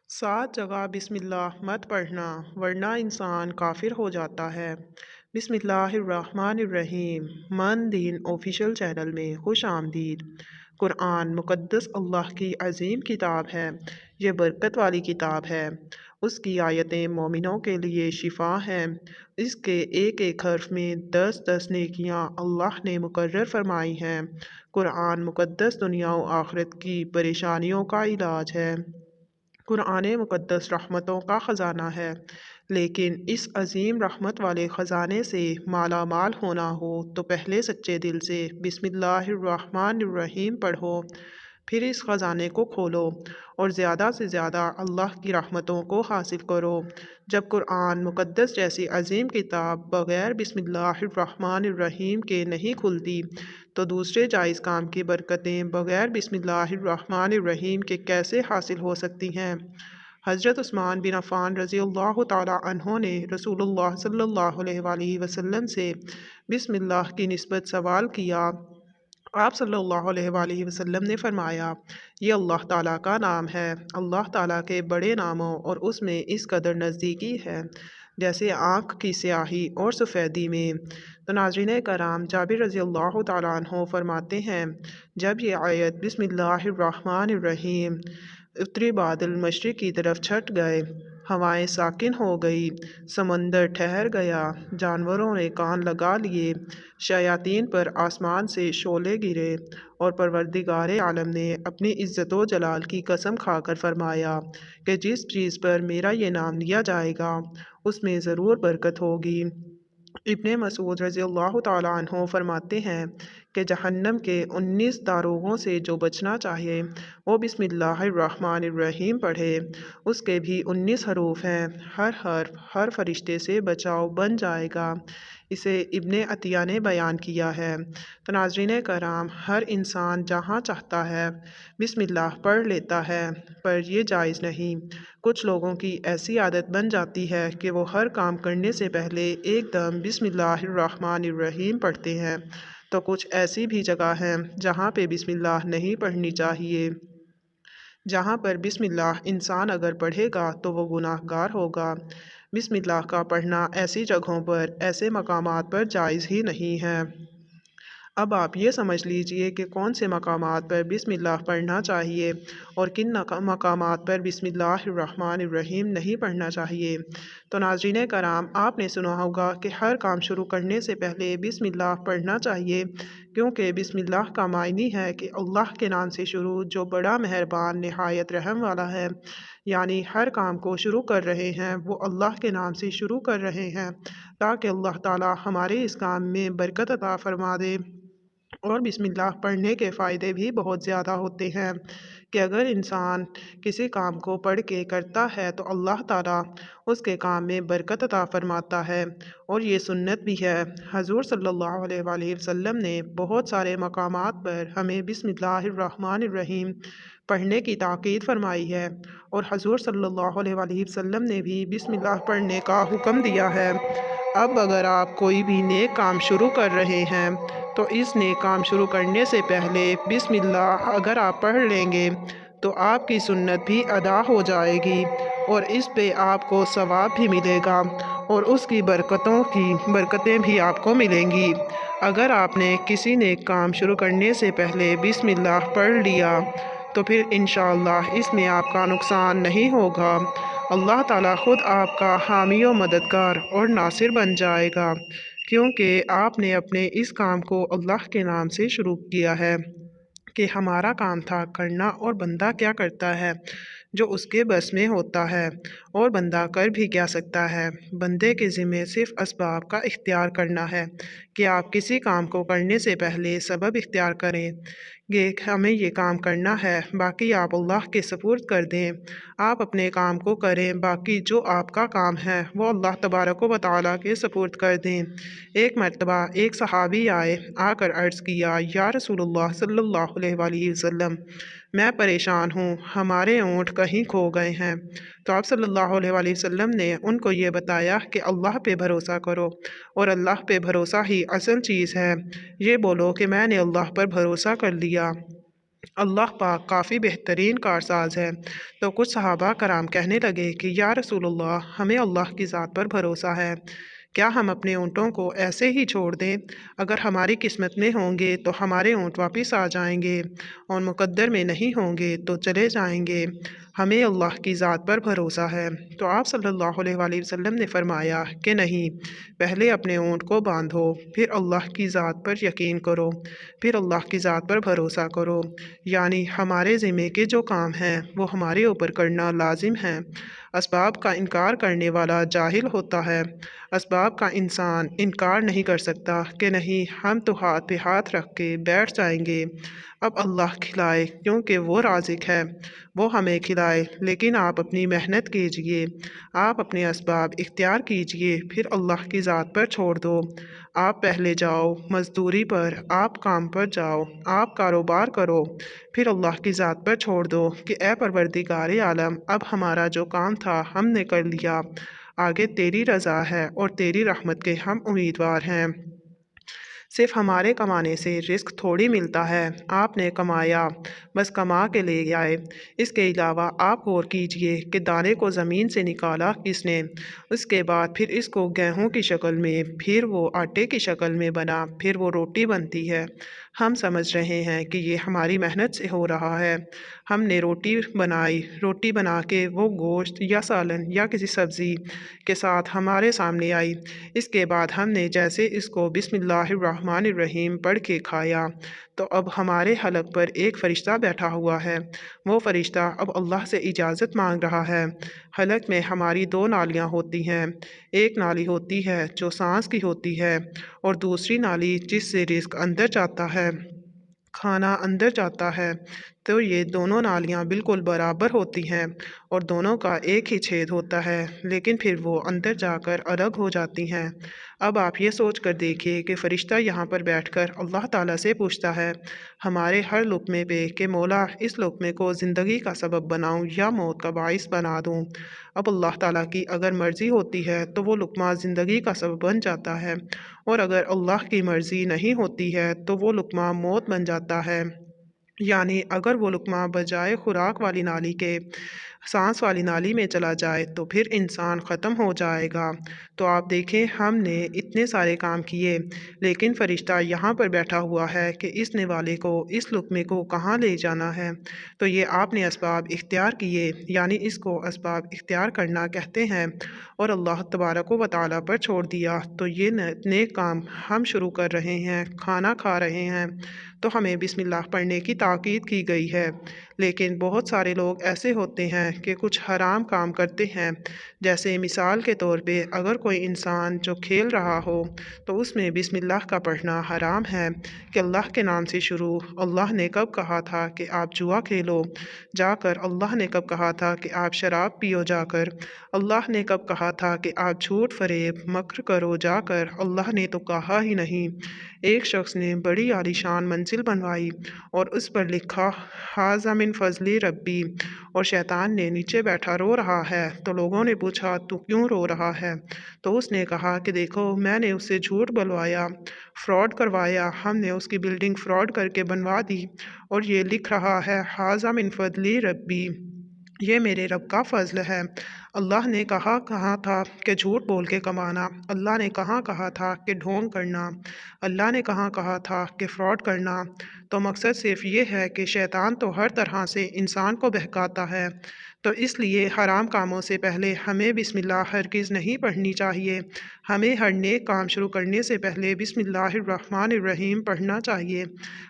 सात जगह बिस्मिल्लाह मत पढ़ना वरना इंसान काफिर हो जाता है। बिस्मिल्लाहिर्रहमानिर्रहीम। मन दीन ऑफिशियल चैनल में खुश आमदीद। कुरान मुक़द्दस अल्लाह की अजीम किताब है। ये बरकत वाली किताब है। उसकी आयतें मोमिनों के लिए शिफा हैं। इसके एक एक हर्फ में 10-10 नेकियां अल्लाह ने मुकर्रर फरमाई हैं। कुरान मुक़द्दस दुनिया और आखिरत की परेशानियों का इलाज है। कुरान मुक़द्दस रहमतों का ख़जाना है, लेकिन इस अजीम रहमत वाले ख़जाने से माला माल होना हो तो पहले सच्चे दिल से बिस्मिल्लाहिर्रहमानिर्रहीम पढ़ो, फिर इस ख़जाने को खोलो और ज़्यादा से ज़्यादा अल्लाह की रहमतों को हासिल करो। जब कुरान मुक़द्दस जैसी अजीम किताब बग़ैर बिस्मिल्लाहिर्रहमानिर्रहीम के नहीं खुलती, तो दूसरे जायज़ काम की बरकतें बग़ैर बिस्मिल्लाहिर्रहमानिर्रहीम के कैसे हासिल हो सकती हैं। हज़रत उस्मान बिन अफ़्फ़ान रज़ियल्लाहु ताला अन्हो ने रसूलुल्लाह सल्लल्लाहु अलैहि वसल्लम से बिस्मिल्लाह की निस्बत सवाल किया। आप सल्लल्लाहु अलैहि वसल्लम ने फरमाया, ये अल्लाह ताला का नाम है। अल्लाह ताला के बड़े नामों और उसमें इस कदर नज़दीकी है जैसे आँख की स्याही और सफ़ेदी में। तो नाज़रीन कराम, जाबिर रज़ी अल्लाह ताला अन्हो फरमाते हैं, जब ये आयत बिस्मिल्लाहिर्रहमानिर्रहीम उत्तरी बादल मशरिक़ की तरफ छट गए, हवाएं साकिन हो गई, समंदर ठहर गया, जानवरों ने कान लगा लिए, शयातीन पर आसमान से शोले गिरे और परवरदिगार आलम ने अपनी इज़्ज़त व जलाल की कसम खाकर फरमाया कि जिस चीज़ पर मेरा ये नाम लिया जाएगा उसमें ज़रूर बरकत होगी। इब्ने मसूद रज़ी अल्लाह ताला अन्हो फरमाते हैं कि जहन्नम के 19 दारोगों से जो बचना चाहे वो बिस्मिल्लाहिर्रहमानिर्रहीम पढ़े। उसके भी 19 हरूफ हैं। हर हर्फ हर फरिश्ते से बचाव बन जाएगा। इसे इब्ने अतिया ने बयान किया है। तो नाज़रीन कराम, हर इंसान जहाँ चाहता है बिस्मिल्लाह पढ़ लेता है, पर यह जायज़ नहीं। कुछ लोगों की ऐसी आदत बन जाती है कि वो हर काम करने से पहले एकदम बिस्मिल्लाहिर्रहमानिर्रहीम पढ़ते हैं। तो कुछ ऐसी भी जगह हैं जहाँ पे बिस्मिल्लाह नहीं पढ़नी चाहिए। जहाँ पर बिस्मिल्लाह इंसान अगर पढ़ेगा तो वो गुनाहगार होगा। बिस्मिल्लाह का पढ़ना ऐसी जगहों पर, ऐसे मकामात पर जायज़ ही नहीं है। अब आप ये समझ लीजिए कि कौन से मकामात पर बिस्मिल्लाह पढ़ना चाहिए और किन मकामात पर बिस्मिल्लाहिर्रहमानिर्रहीम नहीं पढ़ना चाहिए। तो नाज़रीन कराम, आपने सुना होगा कि हर काम शुरू करने से पहले बिस्मिल्लाह पढ़ना चाहिए, क्योंकि बिस्मिल्लाह का मायने है कि अल्लाह के नाम से शुरू, जो बड़ा मेहरबान निहायत रहम वाला है। यानी हर काम को शुरू कर रहे हैं वो अल्लाह के नाम से शुरू कर रहे हैं, ताकि अल्लाह ताला हमारे इस काम में बरकत अता फरमा दे। और बिस्मिल्लाह पढ़ने के फ़ायदे भी बहुत ज़्यादा होते हैं कि अगर इंसान किसी काम को पढ़ के करता है तो अल्लाह ताला उसके काम में बरकत अता फरमाता है। और ये सुन्नत भी है। हजूर सल्लल्लाहु अलैहि वसल्लम ने बहुत सारे मकामात पर हमें बिस्मिल्लाहिर्रहमानिर्रहीम पढ़ने की ताकीद फरमाई है, और हजूर सल्लल्लाहु अलैहि वसल्लम ने भी बिस्मिल्लाह पढ़ने का हुक्म दिया है। अब अगर आप कोई भी नेक काम शुरू कर रहे हैं तो इस नेक काम शुरू करने से पहले बिस्मिल्लाह अगर आप पढ़ लेंगे तो आपकी सुन्नत भी अदा हो जाएगी और इस पे आपको सवाब भी मिलेगा और उसकी बरकतें भी आपको मिलेंगी। अगर आपने किसी नेक काम शुरू करने से पहले बिस्मिल्लाह पढ़ लिया तो फिर इंशाअल्लाह इसमें आपका नुकसान नहीं होगा। अल्लाह ताला ख़ुद आपका हामी व मददगार और नासिर बन जाएगा, क्योंकि आपने अपने इस काम को अल्लाह के नाम से शुरू किया है। कि हमारा काम था करना और बंदा क्या करता है जो उसके बस में होता है, और बंदा कर भी क्या सकता है। बंदे के ज़िम्मे सिर्फ़ असबाब का इख्तियार करना है कि आप किसी काम को करने से पहले सबब इख्तियार करें कि हमें ये काम करना है, बाकी आप अल्लाह के सपुर्द कर दें। आप अपने काम को करें, बाकी जो आपका काम है वो अल्लाह तबारक व तआला के सपुर्द कर दें। एक मरतबा एक सहाबी आकर अर्ज़ किया, या रसूलुल्लाह सल्लल्लाहु अलैहि वसल्लम, मैं परेशान हूँ, हमारे ऊँट कहीं खो गए हैं। तो आप सल्लल्लाहु अलैहि वसल्लम ने उनको ये बताया कि अल्लाह पे भरोसा करो, और अल्लाह पे भरोसा ही असल चीज़ है। ये बोलो कि मैंने अल्लाह पर भरोसा कर लिया। अल्लाह पाक काफ़ी बेहतरीन कारसाज है। तो कुछ सहाबा कराम कहने लगे कि या रसूलुल्लाह, हमें अल्लाह की ज़ात पर भरोसा है, क्या हम अपने ऊँटों को ऐसे ही छोड़ दें? अगर हमारी किस्मत में होंगे तो हमारे ऊँट वापस आ जाएंगे, और मुकद्दर में नहीं होंगे तो चले जाएंगे। हमें अल्लाह की ज़ात पर भरोसा है। तो आप सल्लल्लाहु अलैहि वसल्लम ने फरमाया कि नहीं, पहले अपने ऊँट को बांधो, फिर अल्लाह की ज़ात पर यकीन करो, फिर अल्लाह की ज़ात पर भरोसा करो। यानी हमारे ज़िम्मे के जो काम हैं वो हमारे ऊपर करना लाजिम है। असबाब का इनकार करने वाला जाहिल होता है। असबाब का इंसान इनकार नहीं कर सकता कि नहीं, हम तो हाथ पे हाथ रख के बैठ जाएंगे, अब अल्लाह खिलाए, क्योंकि वो राज़िक है, वो हमें खिलाए। लेकिन आप अपनी मेहनत कीजिए, आप अपने असबाब इख्तियार कीजिए, फिर अल्लाह की ज़ात पर छोड़ दो। आप पहले जाओ मज़दूरी पर, आप काम पर जाओ, आप कारोबार करो, फिर अल्लाह की ज़ात पर छोड़ दो कि ए परवरदिगार आलम, अब हमारा जो काम था हमने कर लिया, आगे तेरी रज़ा है और तेरी रहमत के हम उम्मीदवार हैं। सिर्फ हमारे कमाने से रिस्क थोड़ी मिलता है, आपने कमाया, बस कमा के ले आए। इसके अलावा आप गौर कीजिए कि दाने को ज़मीन से निकाला किसने, उसके बाद फिर इसको गेहूं की शक्ल में, फिर वो आटे की शक्ल में बना, फिर वो रोटी बनती है। हम समझ रहे हैं कि ये हमारी मेहनत से हो रहा है। हमने रोटी बनाई, रोटी बना के वो गोश्त या सालन या किसी सब्ज़ी के साथ हमारे सामने आई। इसके बाद हमने जैसे इसको बिस्मिल्लाहिर्रहमानिर्रहीम पढ़ के खाया, तो अब हमारे हलक पर एक फ़रिश्ता बैठा हुआ है। वो फ़रिश्ता अब अल्लाह से इजाज़त मांग रहा है। हलक में हमारी दो नालियाँ होती हैं। एक नाली होती है जो सांस की होती है, और दूसरी नाली जिससे रिज़्क अंदर जाता है, खाना अंदर जाता है। तो ये दोनों नालियाँ बिल्कुल बराबर होती हैं और दोनों का एक ही छेद होता है, लेकिन फिर वो अंदर जाकर अलग हो जाती हैं। अब आप ये सोच कर देखिए कि फ़रिश्ता यहाँ पर बैठकर अल्लाह ताला से पूछता है हमारे हर लुक़मे पे कि मौला, इस लुक़मे को ज़िंदगी का सबब बनाऊँ या मौत का बाइस बना दूँ। अब अल्लाह ताला की अगर मर्ज़ी होती है तो वो लुक़मा ज़िंदगी का सबब बन जाता है, और अगर अल्लाह की मर्ज़ी नहीं होती है तो वो लुक़मा मौत बन जाता है। यानी अगर वो लुक़मा बजाय खुराक वाली नाली के सांस वाली नाली में चला जाए तो फिर इंसान ख़त्म हो जाएगा। तो आप देखें, हमने इतने सारे काम किए, लेकिन फ़रिश्ता यहाँ पर बैठा हुआ है कि इस निवाले को, इस लुक़मे को कहाँ ले जाना है। तो ये आपने असबाब इख्तियार किए, यानी इसको असबाब इख्तियार करना कहते हैं, और अल्लाह तबारक व तआला पर छोड़ दिया। तो ये नेक काम हम शुरू कर रहे हैं, खाना खा रहे हैं, तो हमें बिस्मिल्लाह पढ़ने की ताकीद की गई है। लेकिन बहुत सारे लोग ऐसे होते हैं कि कुछ हराम काम करते हैं। जैसे मिसाल के तौर पे, अगर कोई इंसान जो खेल रहा हो तो उसमें बिस्मिल्लाह का पढ़ना हराम है कि अल्लाह के नाम से शुरू। अल्लाह ने कब कहा था कि आप जुआ खेलो जाकर, अल्लाह ने कब कहा था कि आप शराब पियो जाकर, अल्लाह ने कब कहा था कि आप झूठ फरेब मक्र करो जाकर, अल्लाह ने तो कहा ही नहीं। एक शख्स ने बड़ी आलीशान मंजिल बनवाई और उस पर लिखा हाज़ा मिन फ़ज़ली रब्बी, और शैतान ने नीचे बैठा रो रहा है। तो लोगों ने पूछा तू क्यों रो रहा है? तो उसने कहा कि देखो, मैंने उससे झूठ बुलवाया, फ्रॉड करवाया, हमने उसकी बिल्डिंग फ्रॉड करके बनवा दी, और ये लिख रहा है हाज़ा मिन फ़ज़ली रब्बी, ये मेरे रब का फ़ज़ल है। अल्लाह ने कहा था कि झूठ बोल के कमाना, अल्लाह ने कहा था कि ढोंग करना, अल्लाह ने कहा था कि फ़्रॉड करना। तो मकसद सिर्फ ये है कि शैतान तो हर तरह से इंसान को बहकाता है। तो इसलिए हराम कामों से पहले हमें बिस्मिल्लाह हरगिज़ नहीं पढ़नी चाहिए। हमें हर नेक काम शुरू करने से पहले बिस्मिल्लाहिर्रहमानिर्रहीम पढ़ना चाहिए।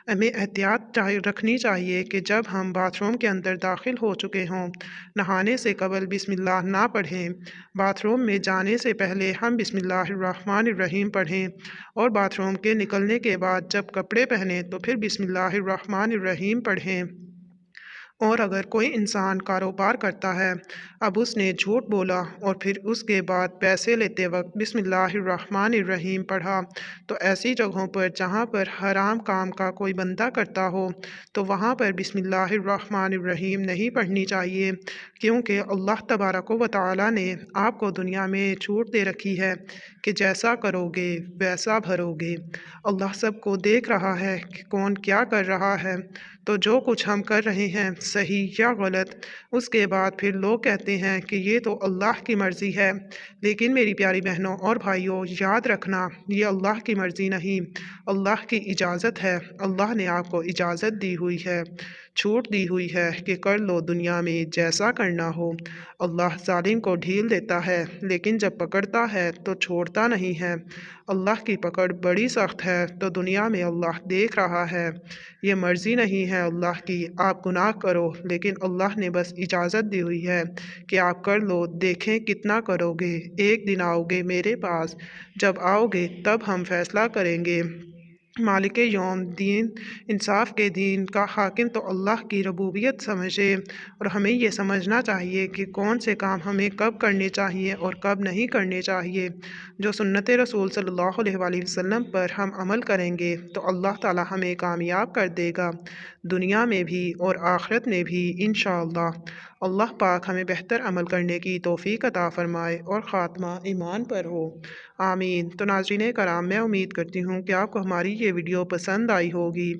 हमें एहतियात रखनी चाहिए कि जब हम बाथरूम के अंदर दाखिल हो चुके हों, नहाने से कबल बिस्मिल्लाह ना पढ़ें, बाथरूम में जाने से पहले हम बिस्मिल्लाहिर्रहमानिर्रहीम पढ़ें, और बाथरूम के निकलने के बाद जब कपड़े पहनें तो फिर बिस्मिल्लाहिर्रहमानिर्रहीम पढ़ें। और अगर कोई इंसान कारोबार करता है, अब उसने झूठ बोला और फिर उसके बाद पैसे लेते वक्त बिस्मिल्लाहिर्रहमानिर्रहीम पढ़ा, तो ऐसी जगहों पर जहाँ पर हराम काम का कोई बंदा करता हो, तो वहाँ पर बिस्मिल्लाहिर्रहमानिर्रहीम नहीं पढ़नी चाहिए, क्योंकि अल्लाह तबारक व तआला ने आपको दुनिया में छूट दे रखी है कि जैसा करोगे वैसा भरोगे। अल्लाह सबको देख रहा है कि कौन क्या कर रहा है। تو جو کچھ ہم کر رہے ہیں صحیح یا غلط، اس کے بعد پھر لوگ کہتے ہیں کہ یہ تو اللہ کی مرضی ہے۔ لیکن میری پیاری بہنوں اور بھائیوں، یاد رکھنا یہ اللہ کی مرضی نہیں، اللہ کی اجازت ہے۔ اللہ نے آپ کو اجازت دی ہوئی ہے، چھوٹ دی ہوئی ہے کہ کر لو دنیا میں جیسا کرنا ہو۔ اللہ ظالم کو ڈھیل دیتا ہے لیکن جب پکڑتا ہے تو چھوڑتا نہیں ہے۔ اللہ کی پکڑ بڑی سخت ہے، تو دنیا میں اللہ دیکھ رہا ہے۔ یہ مرضی نہیں ہے اللہ کی آپ گناہ کرو، لیکن اللہ نے بس اجازت دی ہوئی ہے کہ آپ کر لو، دیکھیں کتنا کرو گے۔ ایک دن آؤ گے میرے پاس، جب آؤ گے تب ہم فیصلہ کریں گے۔ مالک یوم دین، انصاف کے دین کا حاکم تو اللہ کی ربوبیت سمجھے، اور ہمیں یہ سمجھنا چاہیے کہ کون سے کام ہمیں کب کرنے چاہیے اور کب نہیں کرنے چاہیے۔ جو سنت رسول صلی اللہ علیہ وآلہ وسلم پر ہم عمل کریں گے تو اللہ تعالی ہمیں کامیاب کر دے گا، دنیا میں بھی اور آخرت میں بھی انشاءاللہ۔ اللہ پاک ہمیں بہتر عمل کرنے کی توفیق عطا فرمائے اور خاتمہ ایمان پر ہو، آمین۔ تو ناظرین کرام، میں امید کرتی ہوں کہ آپ کو ہماری یہ ویڈیو پسند آئی ہوگی۔